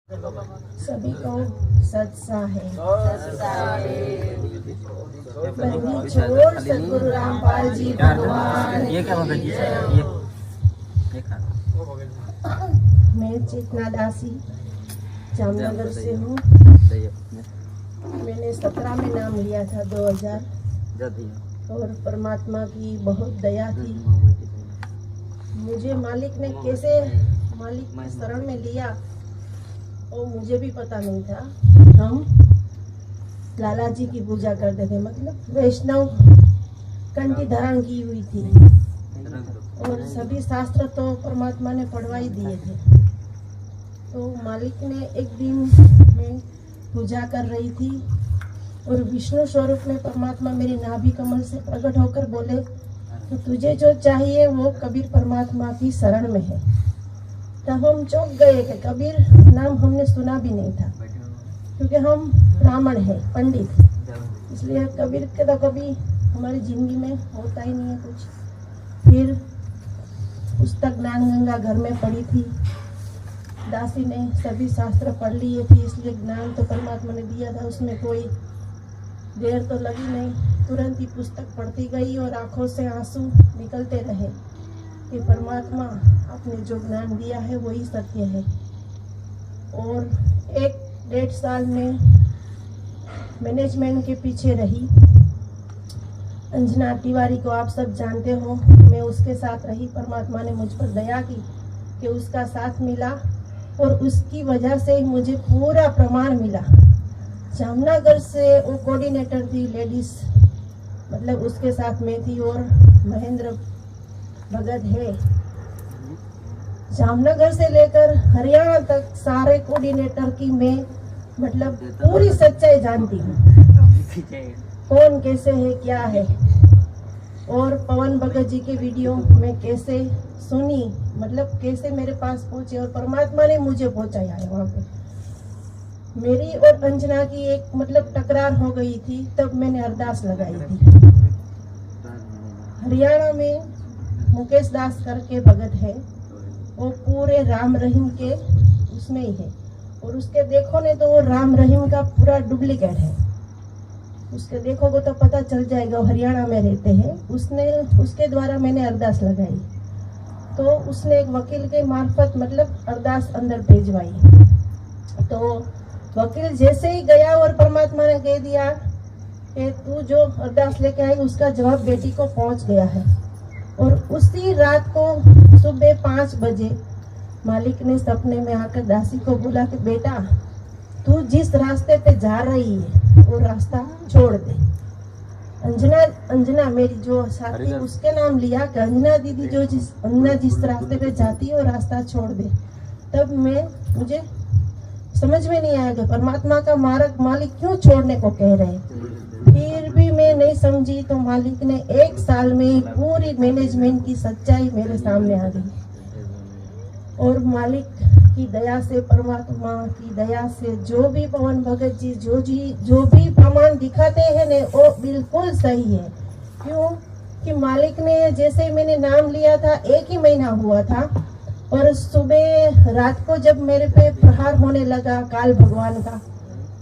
सभी को सत्सा है। बंदी छोड़ सदगुरु रामपाल जी भगवान। ये क्या होगा जी? ये खा। मैं चेतना दासी जामनगर से हूँ। मैंने 17 में नाम लिया था 2000 और परमात्मा की बहुत दया थी। मुझे मालिक ने कैसे मालिक की शरण में लिया वो मुझे भी पता नहीं था। हम लाला जी की पूजा करते थे, मतलब वैष्णव कंठी धारण की हुई थी और सभी शास्त्र तो परमात्मा ने पढ़वा ही दिए थे। तो मालिक ने एक दिन मैं पूजा कर रही थी और विष्णु स्वरूप में परमात्मा मेरी नाभि कमल से प्रकट होकर बोले, तो तुझे जो चाहिए वो कबीर परमात्मा की शरण में है। तब हम चौंक गए कि कबीर नाम हमने सुना भी नहीं था, क्योंकि हम ब्राह्मण हैं, पंडित, इसलिए कबीर के तो कभी हमारी जिंदगी में होता ही नहीं है कुछ। फिर पुस्तक ज्ञान गंगा घर में पढ़ी थी, दासी ने सभी शास्त्र पढ़ लिए थे, इसलिए ज्ञान तो परमात्मा ने दिया था, उसमें कोई देर तो लगी नहीं। तुरंत ही पुस्तक पढ़ती गई और आंखों से आंसू निकलते रहे कि परमात्मा आपने जो ज्ञान दिया है वही सत्य है। और 1-1.5 साल में मैनेजमेंट के पीछे रही। अंजना तिवारी को आप सब जानते हो, मैं उसके साथ रही। परमात्मा ने मुझ पर दया की कि उसका साथ मिला और उसकी वजह से मुझे पूरा प्रमाण मिला। जामनगर से वो कोऑर्डिनेटर थी लेडीज, मतलब उसके साथ मैं थी और महेंद्र भगत है। जामनगर से लेकर हरियाणा तक सारे कोऑर्डिनेटर की मैं मतलब पूरी सच्चाई जानती हूँ, कौन कैसे है क्या है। और पवन भगत जी के वीडियो में कैसे सुनी, मतलब कैसे मेरे पास पहुंचे और परमात्मा ने मुझे पहुंचाया है वहाँ पे। मेरी और अंजना की एक मतलब तकरार हो गई थी, तब मैंने अरदास लगाई थी। हरियाणा में मुकेश दास करके भगत है, वो पूरे राम रहीम के उसमें ही है और उसके देखोगे तो वो राम रहीम का पूरा डुप्लीकेट है। उसके देखोगे तो पता चल जाएगा, वो हरियाणा में रहते हैं। उसके द्वारा मैंने अरदास लगाई तो उसने एक वकील के मार्फत मतलब अरदास अंदर भेजवाई। तो वकील जैसे ही गया और परमात्मा ने कह दिया कि तू जो अरदास लेके आई उसका जवाब बेटी को पहुंच गया है। और उसी रात को सुबह 5 बजे मालिक ने सपने में आकर दासी को बोला कि बेटा तू जिस रास्ते पे जा रही है वो रास्ता छोड़ दे। अंजना मेरी जो साथी उसके नाम लिया कि अंजना दीदी अंजना जिस रास्ते पे जाती है वो रास्ता छोड़ दे। तब मुझे समझ में नहीं आया कि परमात्मा का मार्ग मालिक क्यों छोड़ने को कह रहे हैं। फिर भी मैं नहीं समझी तो मालिक ने 1 साल में पूरी मैनेजमेंट की सच्चाई मेरे सामने आ गई। और मालिक की दया से, परमात्मा की दया से जो भी पवन भगत जी जो भी प्रमाण दिखाते हैं ने वो बिल्कुल सही है। क्यों कि मालिक ने जैसे मैंने नाम लिया था 1 ही महीना हुआ था और सुबह रात को जब मेरे पे प्रहार होने लगा काल भगवान का,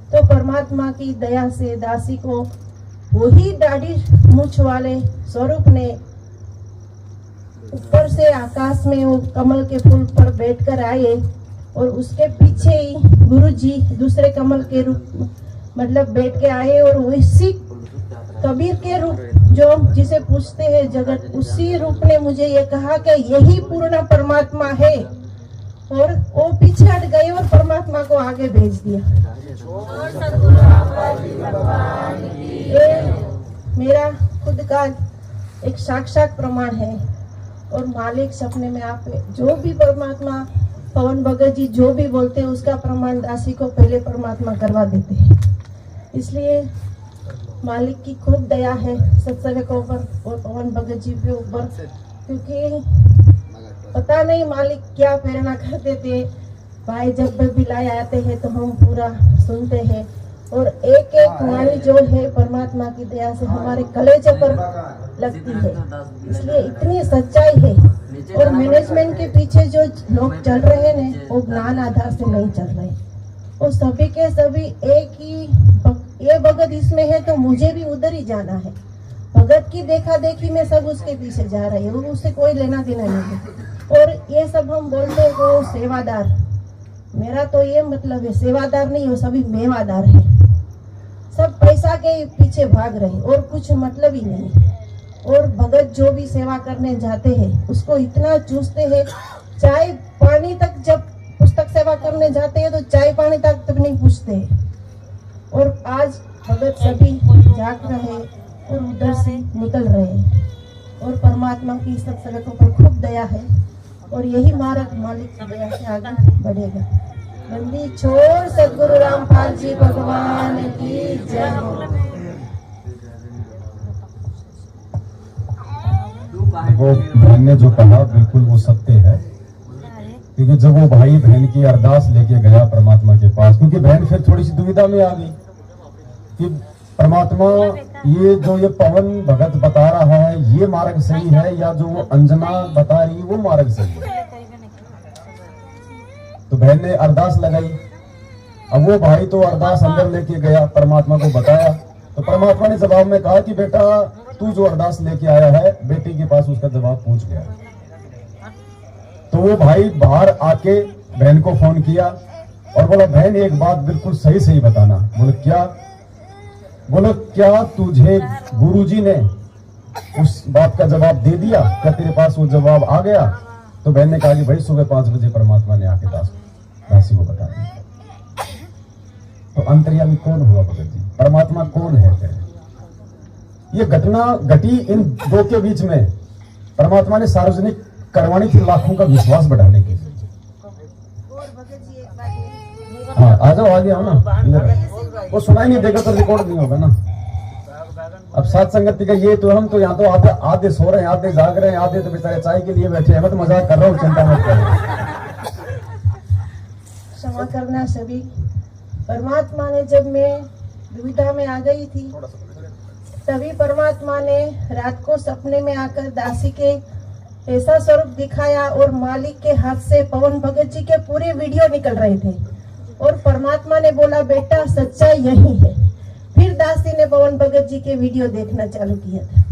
तो परमात्मा की दया से दासी को वही दाढ़ी मूछ वाले स्वरूप ने ऊपर से आकाश में वो कमल के फूल पर बैठकर आए और उसके पीछे ही गुरु जी दूसरे कमल के रूप मतलब बैठ के आए और वैसी कबीर के रूप जो जिसे पूछते हैं जगत, उसी रूप ने मुझे ये कहा कि यही पूर्ण परमात्मा है। और वो पीछे हट गए और परमात्मा को आगे भेज दिया। ये मेरा खुद का एक साक्षात प्रमाण है। और मालिक सपने में आप जो भी परमात्मा पवन भगत जी जो भी बोलते हैं उसका प्रमाण दासी को पहले परमात्मा करवा देते हैं। इसलिए मालिक की खूब दया है सत्संगों पर और पवन भगत जी के ऊपर, क्योंकि पता नहीं मालिक क्या प्रेरणा करते थे। भाई जब भी लाए आते हैं तो हम पूरा सुनते हैं और एक एक वाणी जो है परमात्मा की दया से हमारे कलेजे पर लगती है। इसलिए इतनी सच्चाई है। और मैनेजमेंट के पीछे जो लोग चल रहे हैं वो ज्ञान आधार से नहीं चल रहे। वो सभी के सभी एक ही ये भगत इसमें है तो मुझे भी उधर ही जाना है। भगत की देखा देखी में सब उसके पीछे जा रही है, उससे कोई लेना देना नहीं है। और ये सब हम बोलते हैं वो सेवादार, मेरा तो ये मतलब है सेवादार नहीं, वो सभी मेवादार है। सब पैसा के पीछे भाग रहे और कुछ मतलब ही नहीं। और भगत जो भी सेवा करने जाते हैं उसको इतना चूसते हैं, चाय पानी तक, जब पुस्तक सेवा करने जाते हैं तो चाय पानी तक नहीं पूछते हैं। और आज भगत सभी जाग रहे और उधर से निकल रहे हैं। और परमात्मा की सब संगतों पर खूब दया है और यही मार्ग मालिक की दया से आगे बढ़ेगा। बंदी छोड़ सदगुरु रामपाल जी भगवान की जय हो। वो बहन ने जो कहा बिल्कुल वो सत्य है, क्योंकि जब वो भाई बहन की अरदास लेके गया परमात्मा के पास, क्योंकि बहन फिर थोड़ी सी दुविधा में आ गई कि परमात्मा ये पवन भगत बता रहा है ये मार्ग सही है या जो वो अंजना बता रही वो मार्ग सही है। तो बहन ने अरदास लगाई। अब वो भाई तो अरदास अंदर लेके गया, परमात्मा को बताया, तो परमात्मा ने जवाब में कहा कि बेटा तू जो अरदास लेके आया है बेटी के पास उसका जवाब पूछ गया। तो वो भाई बाहर आके बहन को फोन किया और बोला बहन एक बात बिल्कुल सही सही बताना। बोले क्या? बोलो क्या तुझे गुरुजी ने उस बात का जवाब दे दिया? क्या तेरे पास वो जवाब आ गया? तो बहन ने कहा कि भाई सुबह 5 बजे परमात्मा ने आके दासी को बता दिया। तो अंतर्यामी कौन हुआ भगत जी? परमात्मा कौन है? ये घटना घटी इन दो के बीच में, परमात्मा ने सार्वजनिक करवानी थी लाखों का विश्वास बढ़ाने के लिए। हाँ आ जाओ, आगे आओ ना, इधर वो सुनाई नहीं देगा तो रिकॉर्ड नहीं होगा ना। अब सात संगति का ये तो हम तो यहाँ तो आधे सो रहे हैं, आधे जाग रहे हैं, आधे तो बेचारे चाय के लिए बैठे हैं। मैं तो मजाक कर रहा हूँ, चिंता मत करो। क्षमा करना सभी। परमात्मा ने जब मैं दुविधा में आ गई थी तभी परमात्मा ने रात को सपने में आकर दासी के ऐसा स्वरूप दिखाया और मालिक के हाथ से पवन भगत जी के पूरे वीडियो निकल रहे थे और परमात्मा ने बोला बेटा सच्चाई यही है। फिर दासी ने पवन भगत जी के वीडियो देखना चालू किया था।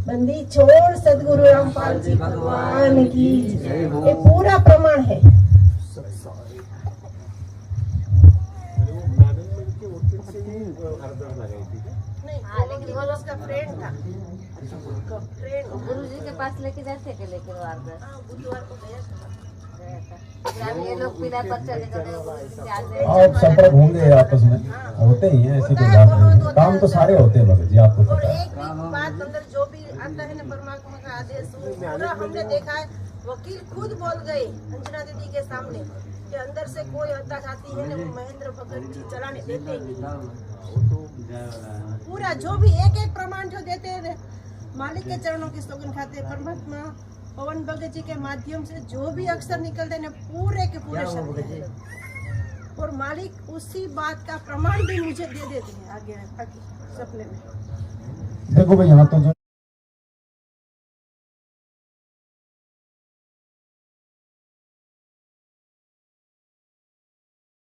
बंदी छोड़ सदगुरु रामपाल जी भगवान की, ये पूरा प्रमाण है। लेकिन वो उसका फ्रेंड था, गुरुजी के पास लेके जाते के लेके बुधवार को गया था। ये लोग बिना पर चले जाते आप संपर्क होंगे आपस में, होते ही हैं, ऐसी कोई बात नहीं। काम तो सारे होते हैं भगत जी, आपको और पता है। एक बात अंदर जो भी आता है ना परमात्मा का आदेश, पूरा हमने देखा है। वकील खुद बोल गए अंजना दीदी के सामने कि अंदर से कोई अत्याचारी है ना वो महेंद्र भगत जी चलाने देते ही नहीं। पूरा जो भी एक एक प्रमाण जो देते हैं मालिक के चरणों की सौगंध खाते हैं। परमात्मा पवन भगत जी के माध्यम से जो भी अक्षर निकलते हैं पूरे के पूरे शब्द, और मालिक उसी बात का प्रमाण भी मुझे दे देते हैं आगे सपने में। देखो भाई यहाँ तो जो